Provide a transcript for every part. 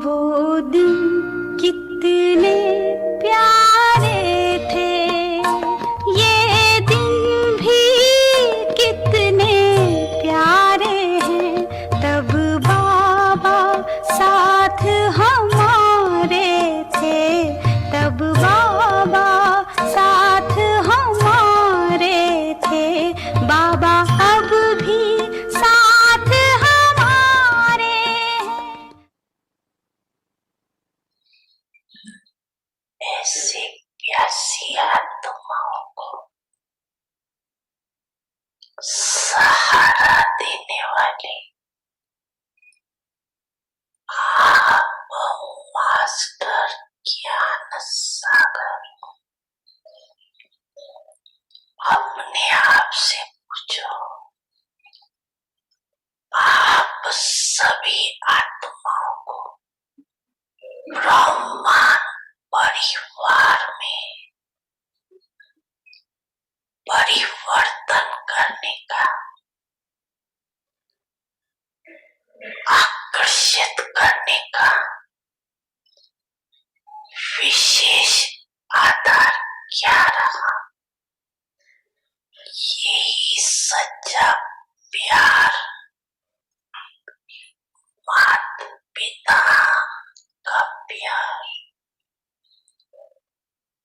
वो दिन कितने प्यारे थे, ये दिन भी कितने प्यारे हैं। तब बाबा साथ हमारे थे, तब बाबा साथ हमारे थे। बाबा अब भी साथ हमारे हैं। ऐसी प्यासी आत्माओं को सहारा देने वाले आप मास्टर ज्ञान सागर, अपने आप से पूछो, आप सभी आत्माओं को ब्रह्मांड परिवार में परिवर्तन करने का, आकर्षित करने का विशेष आधार क्या रहा? यही सच्चा प्यार माता पिता का प्यार,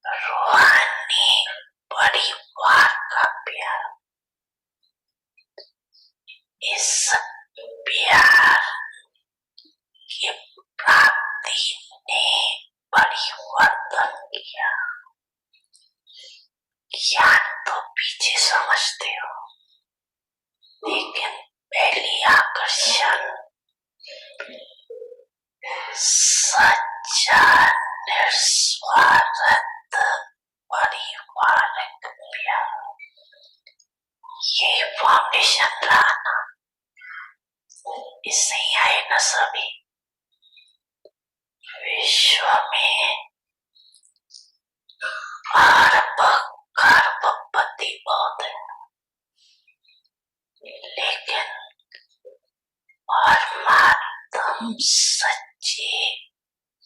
रूहानी परिवार का प्यार, इस प्यार की प्राप्ति ने परिवर्तन किया। ज्ञान तो पीछे समझते हो, लेकिन पहली आकर्षण सच्चा निस्वार्थ पारिवारिक प्यार, ये फाउंडेशन रहा ना, इससे ही आए न सभी। विश्व में अरब खरबपति बहुत है, लेकिन परमात्म सच्चे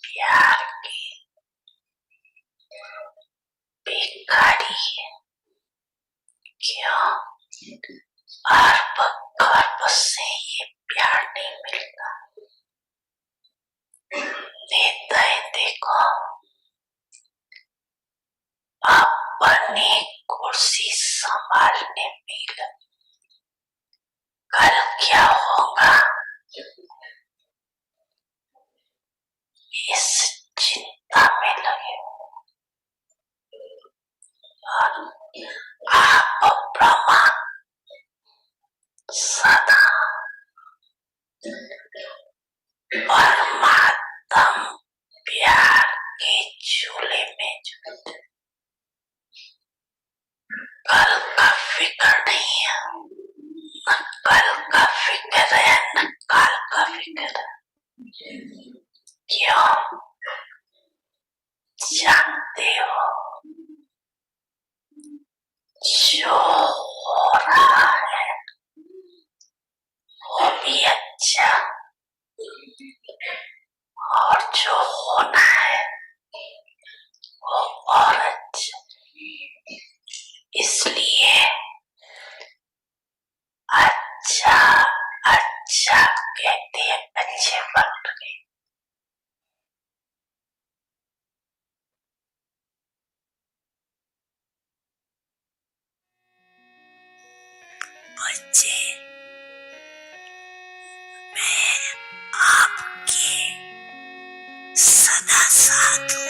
प्यार की भिखारी है। क्यों? अरब खरब से ये प्यार नहीं मिलता। नेताएं देखो, अपनी कुर्सी संभालने में लगे, कल क्या होगा इस चिंता में लगे। आप ब्रह्मा सदा परमात्म प्यार के झूले में झूलते, कल का फिक्र नहीं है, न कल का फिक्र है न काल का फिक्र है। क्यों? जानते हो जो हो रहा है वो भी अच्छा, और जो होना है वो और अच्छा। इसलिए अच्छा अच्छा कहते अच्छे बन गए। बच्चे, मैं आपके सदा साथ हूँ।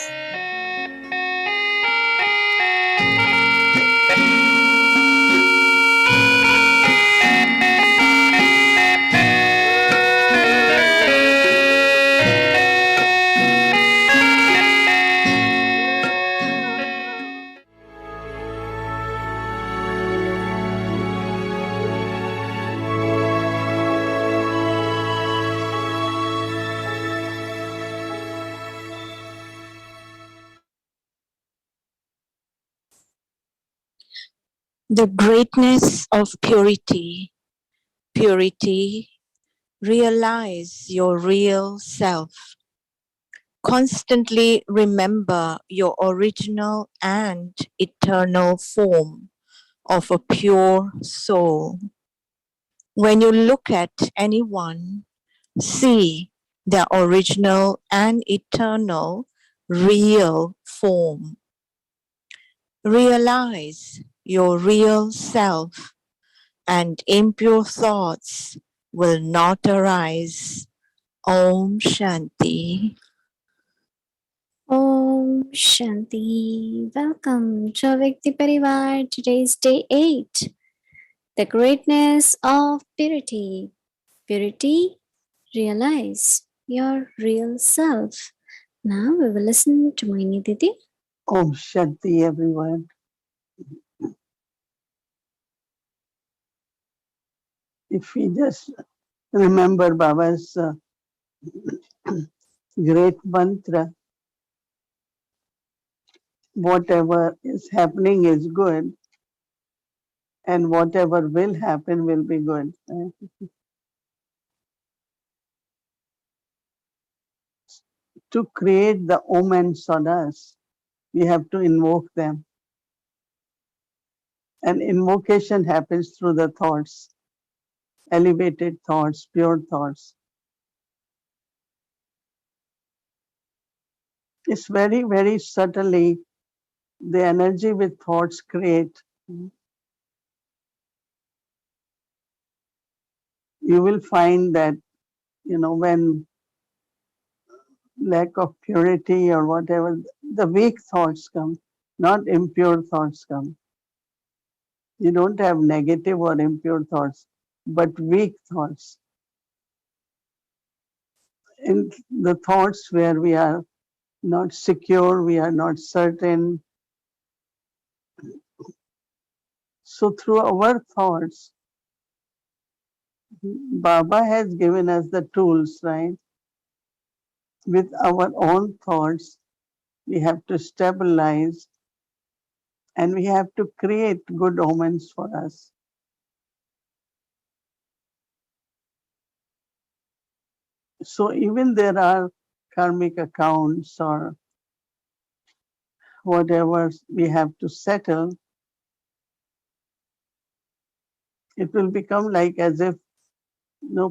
The greatness of purity. Purity, realize your real self. Constantly remember your original and eternal form of a pure soul. When you look at anyone, see their original and eternal real form. Realize your real self, and impure thoughts will not arise. Om Shanti. Om Shanti. Welcome to Vyakti Parivar. Today is day 8. The greatness of purity. Purity, realize your real self. Now we will listen to Mohini Didi. Om Shanti, everyone. If we just remember Baba's great mantra, whatever is happening is good, and whatever will happen will be good. To create the omens on us, we have to invoke them. And invocation happens through the thoughts, elevated thoughts, pure thoughts. It's very, very subtly the energy with thoughts create. You will find that, when lack of purity or whatever, the weak thoughts come, not impure thoughts come. You don't have negative or impure thoughts, but weak thoughts. In the thoughts where we are not secure, we are not certain. So through our thoughts, Baba has given us the tools, right? With our own thoughts, we have to stabilize and we have to create good omens for us. So even there are karmic accounts or whatever we have to settle, it will become like as if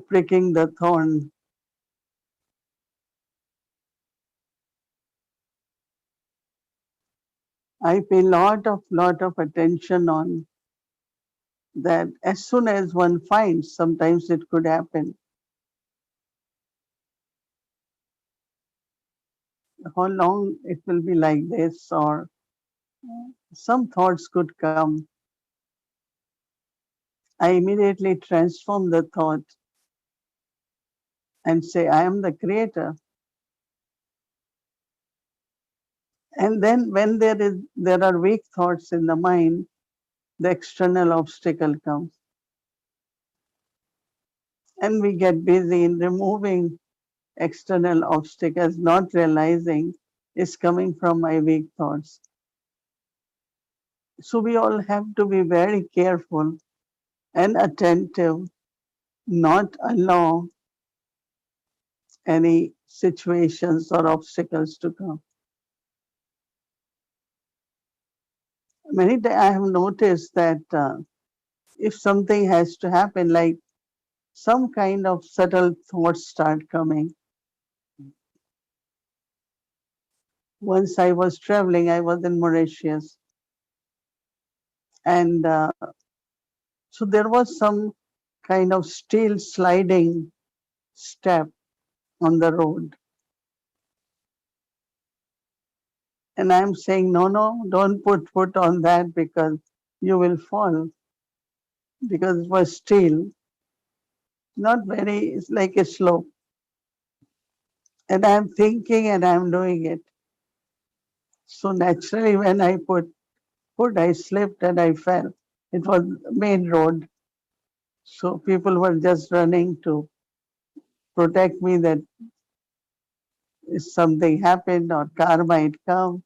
pricking the thorn. I pay lot of attention on that. As soon as one finds, sometimes it could happen. How long it will be like this, or some thoughts could come. I immediately transform the thought and say, I am the creator. And then when there are weak thoughts in the mind, the external obstacle comes. And we get busy in removing external obstacles, not realizing is coming from my weak thoughts. So we all have to be very careful and attentive, not allow any situations or obstacles to come. Many times I have noticed that if something has to happen, like some kind of subtle thoughts start coming. Once I was traveling, I was in Mauritius, and so there was some kind of steel sliding step on the road. And I'm saying, no, don't put foot on that because you will fall, because it was steel, not very, it's like a slope. And I'm thinking and I'm doing it. So naturally, when I put foot, I slipped and I fell. It was main road. So people were just running to protect me that if something happened or car might come.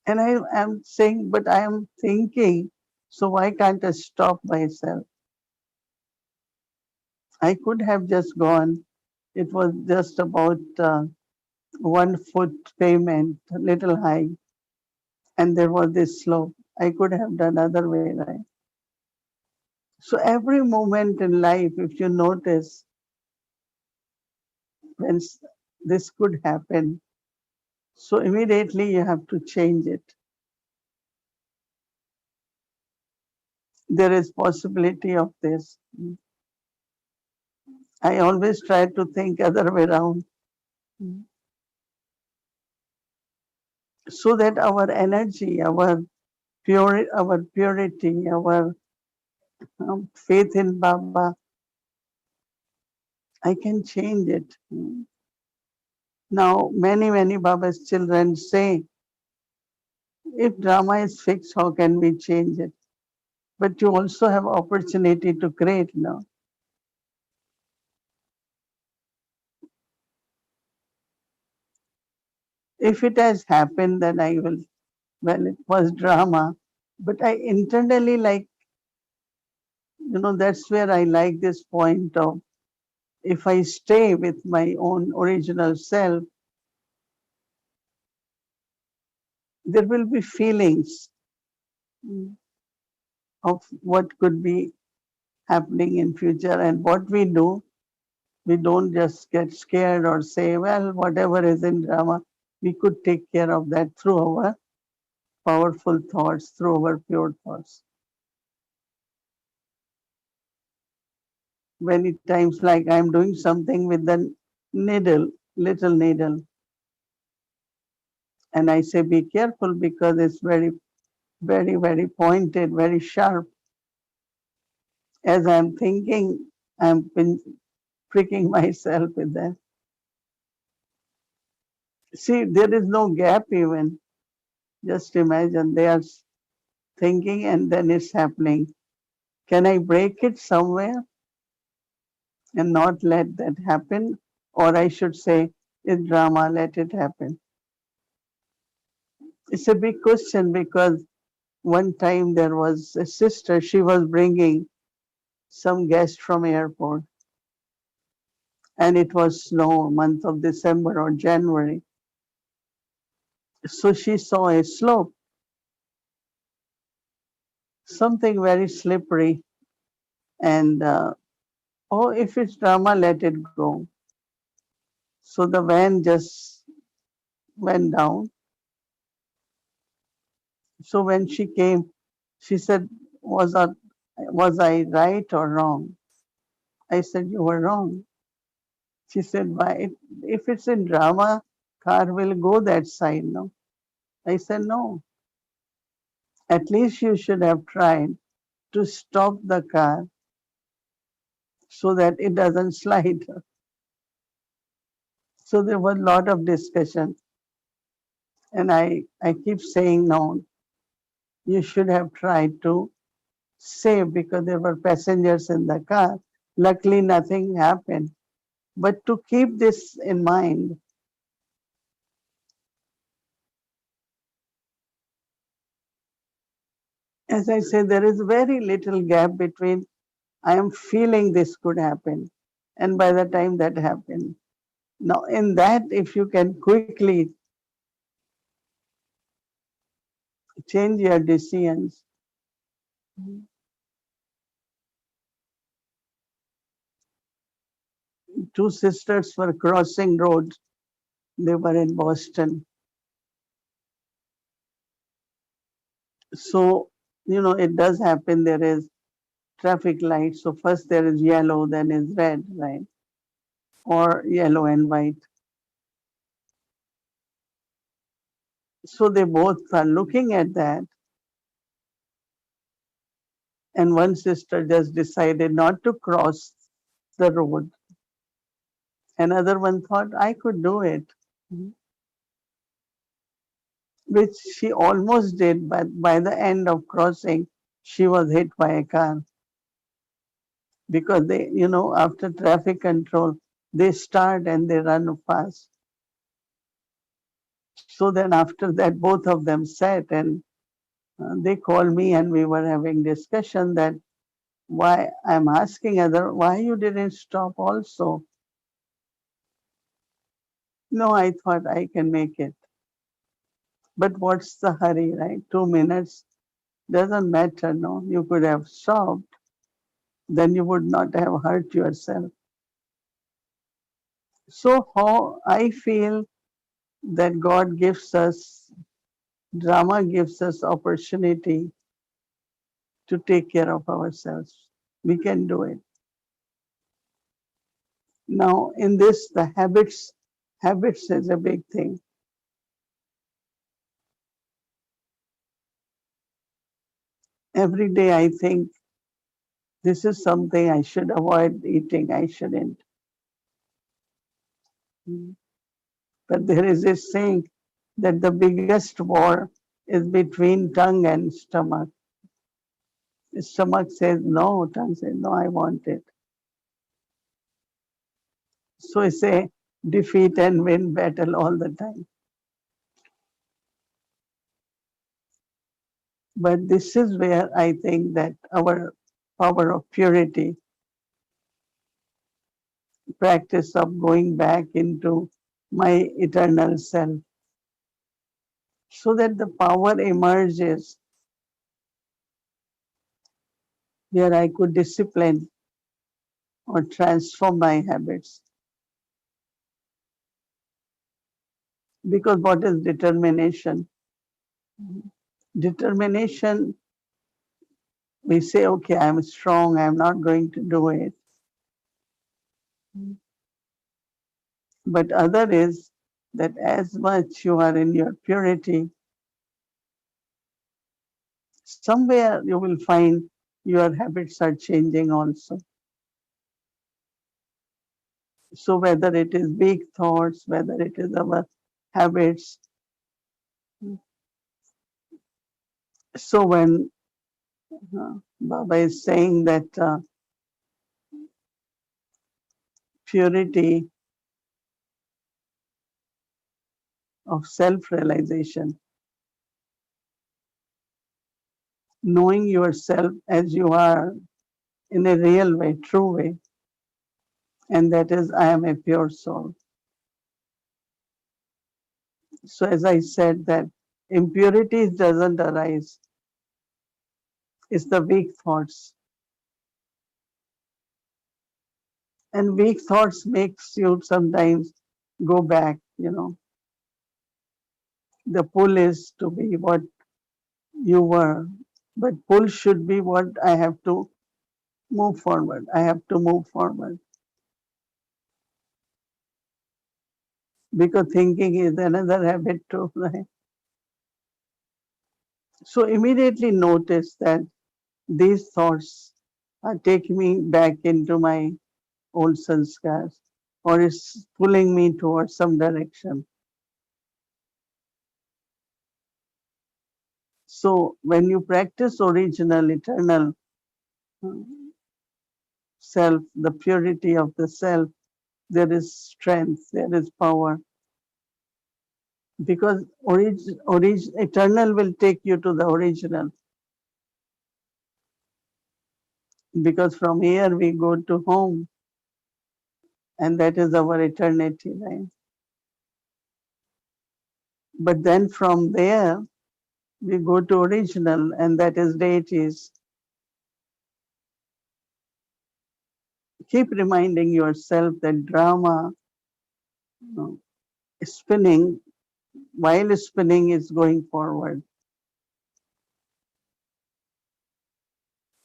And I am saying, but I am thinking, so why can't I stop myself? I could have just gone It was just about 1 foot pavement, a little high, and there was this slope. I could have done other way, right? So every moment in life, if you notice, when this could happen, so immediately you have to change it. There is possibility of this. I always try to think other way around, so that our energy, our purity, our faith in Baba, I can change it. Now, many Baba's children say, if drama is fixed, how can we change it? But you also have opportunity to create now. If it has happened, then I will, well, it was drama. But I internally like, that's where I like this point of, if I stay with my own original self, there will be feelings of what could be happening in future. And what we do, we don't just get scared or say, well, whatever is in drama, we could take care of that through our powerful thoughts, through our pure thoughts. Many times, like I'm doing something with the needle, little needle, and I say, be careful because it's very pointed, very sharp. As I'm thinking, pricking myself with that. See, there is no gap even. Just imagine they are thinking and then it's happening. Can I break it somewhere and not let that happen? Or I should say, it's drama, let it happen. It's a big question because one time there was a sister, she was bringing some guest from airport and it was snow, month of December or January. So she saw a slope, something very slippery, and oh, if it's drama, let it go. So the van just went down. So when she came, she said, was I right or wrong? I said, you were wrong. She said, why? If it's in drama, car will go that side, no? I said, no. At least you should have tried to stop the car so that it doesn't slide. So there was a lot of discussion. And I keep saying, no, you should have tried to save because there were passengers in the car. Luckily, nothing happened. But to keep this in mind, as I say, there is very little gap between I am feeling this could happen and by the time that happened. Now, in that, if you can quickly change your decisions, two sisters were crossing roads. They were in Boston. So, it does happen. There is traffic light. So first there is yellow, then is red, right? Or yellow and white. So they both are looking at that. And one sister just decided not to cross the road. Another one thought, I could do it, which she almost did, but by the end of crossing, she was hit by a car. Because they, after traffic control, they start and they run fast. So then after that, both of them sat and they called me and we were having discussion that why I'm asking why you didn't stop also. No, I thought I can make it. But what's the hurry, right? 2 minutes doesn't matter, no? You could have stopped, then you would not have hurt yourself. So, how I feel that God gives us, drama gives us opportunity to take care of ourselves. We can do it. Now, in this, the habits is a big thing. Every day I think this is something I should avoid eating, I shouldn't. But there is a saying that the biggest war is between tongue and stomach. The stomach says no, tongue says no, I want it. So it's a defeat and win battle all the time. But this is where I think that our power of purity, practice of going back into my eternal self, so that the power emerges where I could discipline or transform my habits. Because what is determination? Determination, we say, okay, I'm strong, I'm not going to do it. But other is that as much you are in your purity, somewhere you will find your habits are changing also. So whether it is big thoughts, whether it is our habits. So when Baba is saying that purity of self-realization, knowing yourself as you are in a real way, true way, and that is, I am a pure soul. So as I said that impurities doesn't arise, it's the weak thoughts. And weak thoughts makes you sometimes go back, The pull is to be what you were, but pull should be what I have to move forward. I have to move forward. Because thinking is another habit too, right? So immediately notice that these thoughts are taking me back into my old sanskars or is pulling me towards some direction. So when you practice original, eternal uh, self, the purity of the self, there is strength, there is power. Because eternal will take you to the original. Because from here we go to home, and that is our eternity, right? But then from there we go to original, and that is deities. Keep reminding yourself that drama, you know, spinning, while spinning is going forward.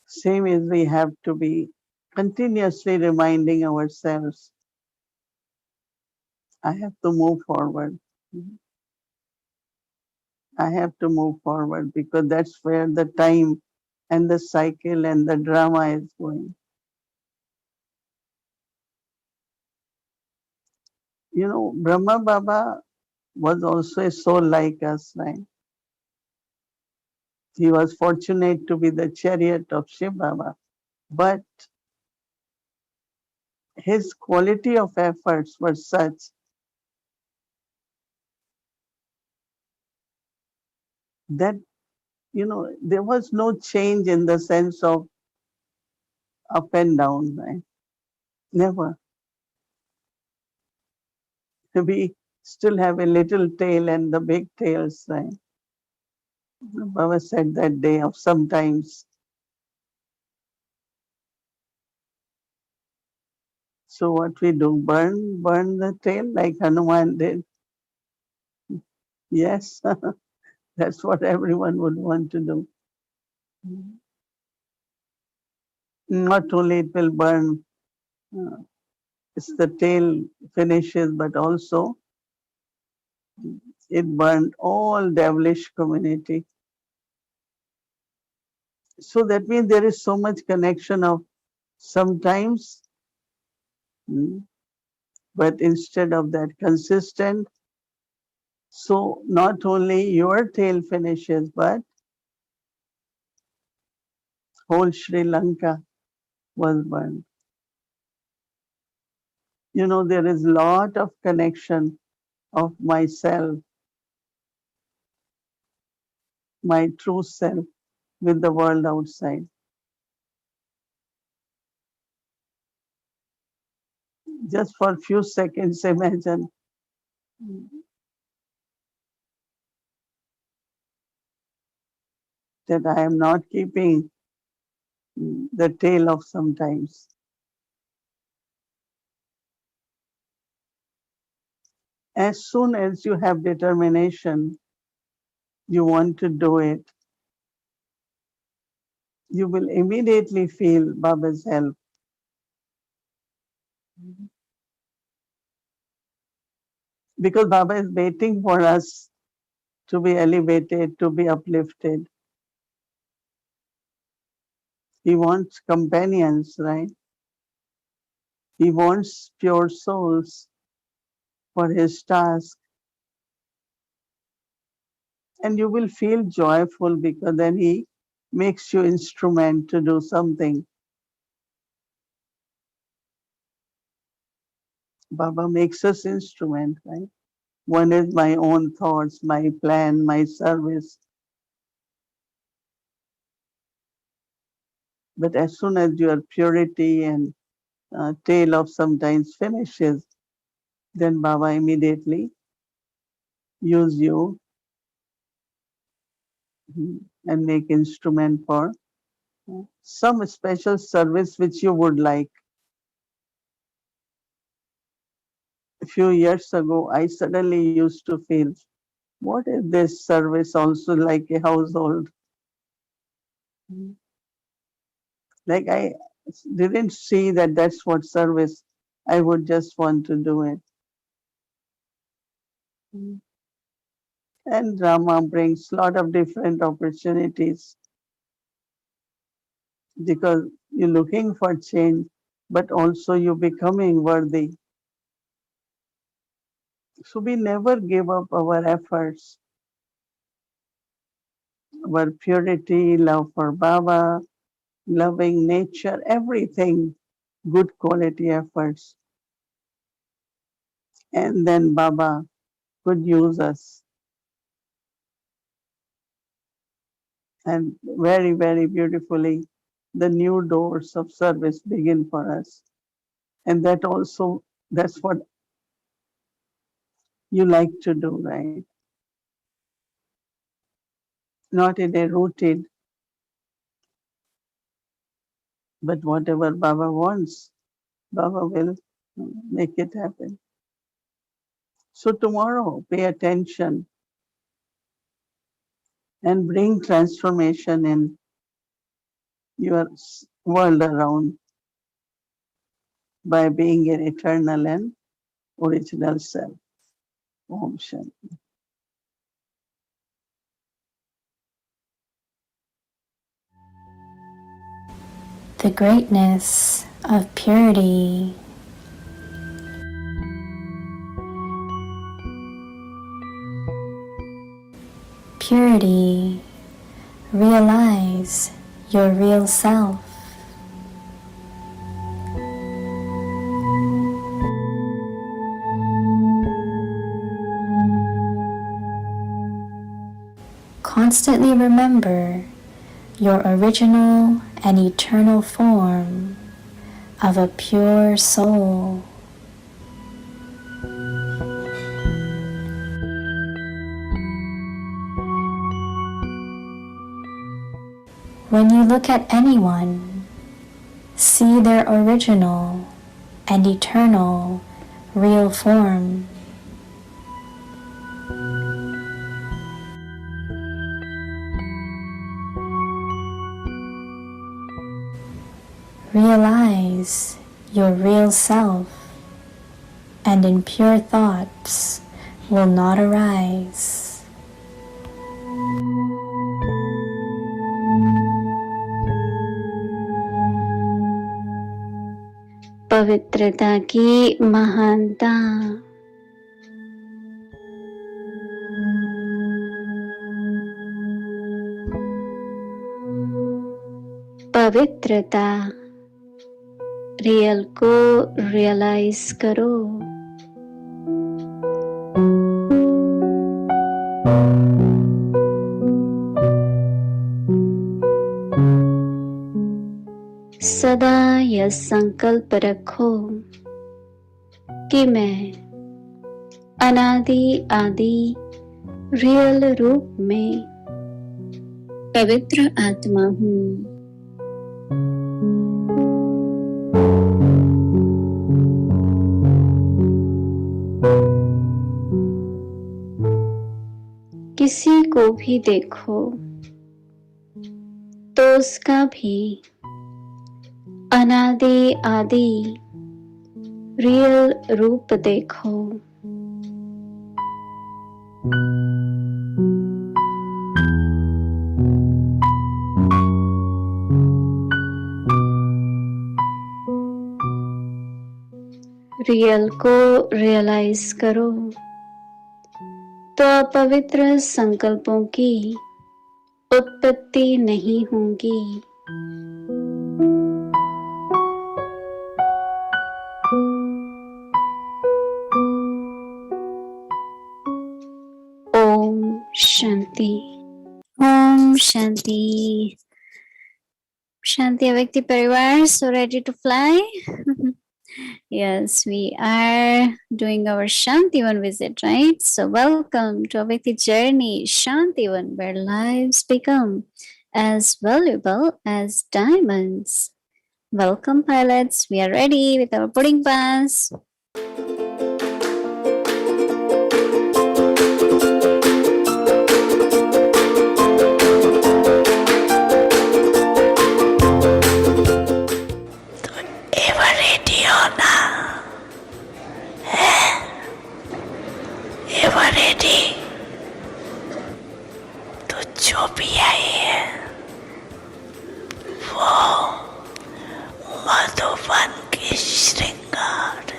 Same as we have to be continuously reminding ourselves, I have to move forward. I have to move forward because that's where the time and the cycle and the drama is going. Brahma Baba was also a soul like us, right? He was fortunate to be the chariot of Shiv Baba. But his quality of efforts were such that, there was no change in the sense of up and down, right? Never. We still have a little tail and the big tails, right? Baba said that day of sometimes. So what we do, burn the tail like Hanuman did. Yes, that's what everyone would want to do. Not only it will burn, uh, it's the tail finishes, but also it burned all devilish community. So that means there is so much connection of sometimes, mm, but instead of that consistent, so not only your tail finishes, but whole Sri Lanka was burned. You know, there is lot of connection of myself, my true self with the world outside. Just for a few seconds, imagine that I am not keeping the tail of sometimes. As soon as you have determination, you want to do it, you will immediately feel Baba's help. Because Baba is waiting for us to be elevated, to be uplifted. He wants companions, right? He wants pure souls for his task. And you will feel joyful because then he makes you instrument to do something. Baba makes us instrument, right? One is my own thoughts, my plan, my service. But as soon as your purity and tail of sometimes finishes, then Baba immediately use you and make instrument for some special service which you would like. A few years ago, I suddenly used to feel, what is this service also like a household? Like I didn't see that that's what service. I would just want to do it. And drama brings lot of different opportunities because you're looking for change, but also you're becoming worthy. So we never give up our efforts, our purity, love for Baba, loving nature, everything, good quality efforts. And then Baba could use us. And very, very beautifully, the new doors of service begin for us. And that also, that's what you like to do, right? Not in a routine, but whatever Baba wants, Baba will make it happen. So tomorrow, pay attention and bring transformation in your world around by being an eternal and original self. Om Shanti. The greatness of purity. Purity. Realize your real self. Constantly remember your original and eternal form of a pure soul. When you look at anyone, see their original and eternal real form. Realize your real self, and impure thoughts will not arise. पवित्रता की महानता। पवित्रता, real को realise करो। सदा यह संकल्प रखो कि मैं अनादि आदि रियल रूप में पवित्र आत्मा हूँ। किसी को भी देखो तो उसका भी अनादि आदि रियल रूप देखो। रियल को रियलाइज करो तो अपवित्र संकल्पों की उत्पत्ति नहीं होगी। ओम शांति। ओम शांति। शांति व्यक्ति परिवार, so ready to fly? Yes, we are doing our Shantivan visit, right? So welcome to our Vyakti journey, Shantivan, where lives become as valuable as diamonds. Welcome pilots, we are ready with our boarding pass. जो भी आई है वो मधुबन की श्रृंगार।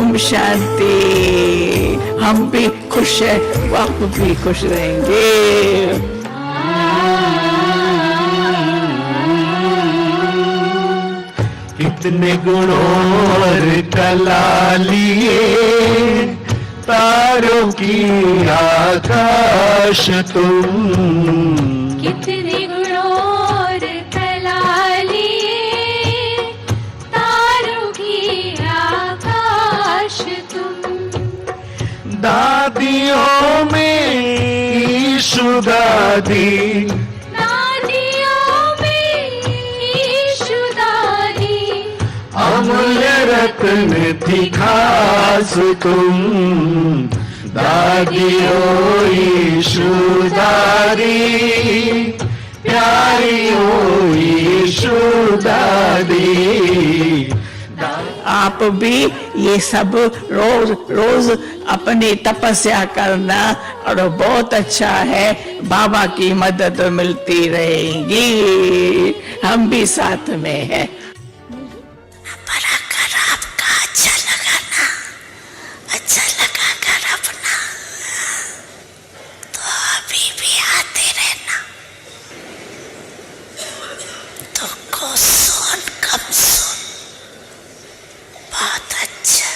ओम शांति। हम भी खुश हैं, आप भी खुश रहेंगे। कितने गुणों और कला लिए तारों की आकाश तुम, कितने गुणों और कला लिए तारों की आकाश तुम। दादियों में ईशु दादी, अमूल्य रत्न थी खास तुम। दादियों ईशु दादी, प्यारियों ईशु दादी। आप भी ये सब रोज रोज अपनी तपस्या करना, और बहुत अच्छा है, बाबा की मदद मिलती रहेगी, हम भी साथ में हैं। अच्छा लगा कर अपना तो अभी भी आते रहना। तो को सुन कम सुन, बहुत अच्छा।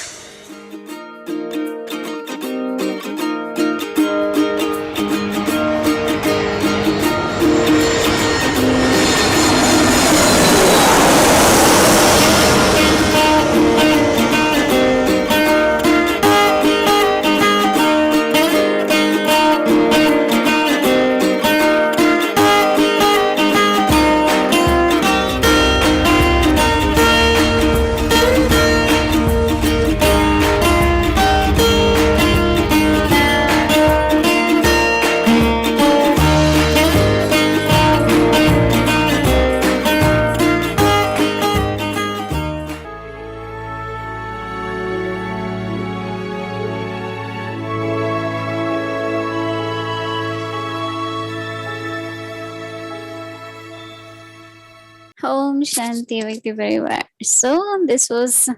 Om Shanti Vikti very well. So this was,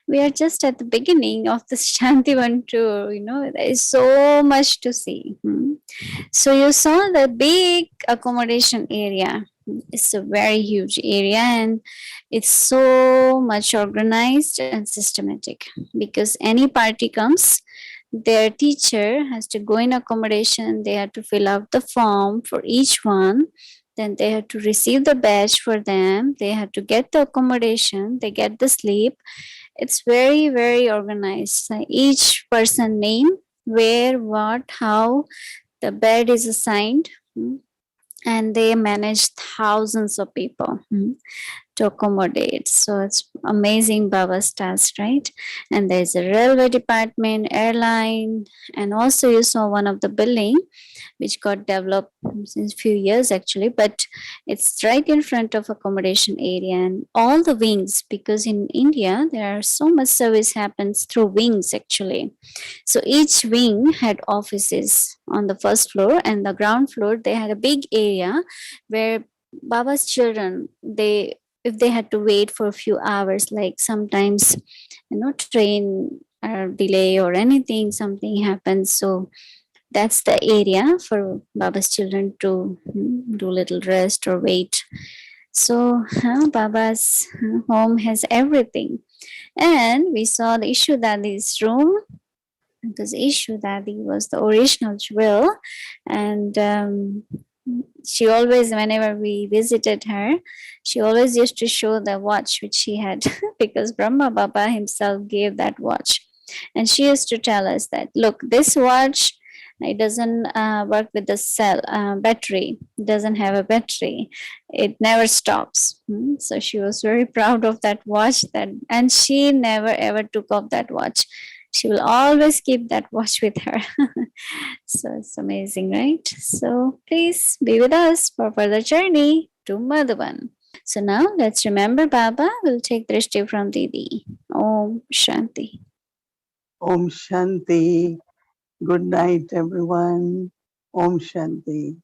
we are just at the beginning of this Shanti one tour. There is so much to see. So you saw the big accommodation area. It's a very huge area, and it's so much organized and systematic, because any party comes, their teacher has to go in accommodation, they have to fill out the form for each one, then they have to receive the badge for them, they have to get the accommodation, they get the sleep. It's very, very organized. Each person name, where, what, how the bed is assigned, and they manage thousands of people to accommodate. So it's amazing Baba's task, right? And there's a railway department, airline, and also you saw one of the building which got developed since few years actually, but it's right in front of accommodation area and all the wings, because in India there are so much service happens through wings actually. So each wing had offices on the first floor, and the ground floor they had a big area where Baba's children, if they had to wait for a few hours, like sometimes train delay or anything, something happens, so that's the area for Baba's children to do little rest or wait. So Baba's home has everything. And we saw the Ishu Dadi's room, because Ishu Dadi was the original jewel. And she always, whenever we visited her, she always used to show the watch which she had because Brahma Baba himself gave that watch. And she used to tell us that, look, this watch, it doesn't work with the cell battery. It doesn't have a battery. It never stops. So she was very proud of that watch, and she never ever took off that watch. She will always keep that watch with her. So it's amazing, right? So please be with us for further journey to Madhuban. So now let's remember Baba. We'll take Drishti from Didi. Om Shanti. Om Shanti. Good night, everyone. Om Shanti.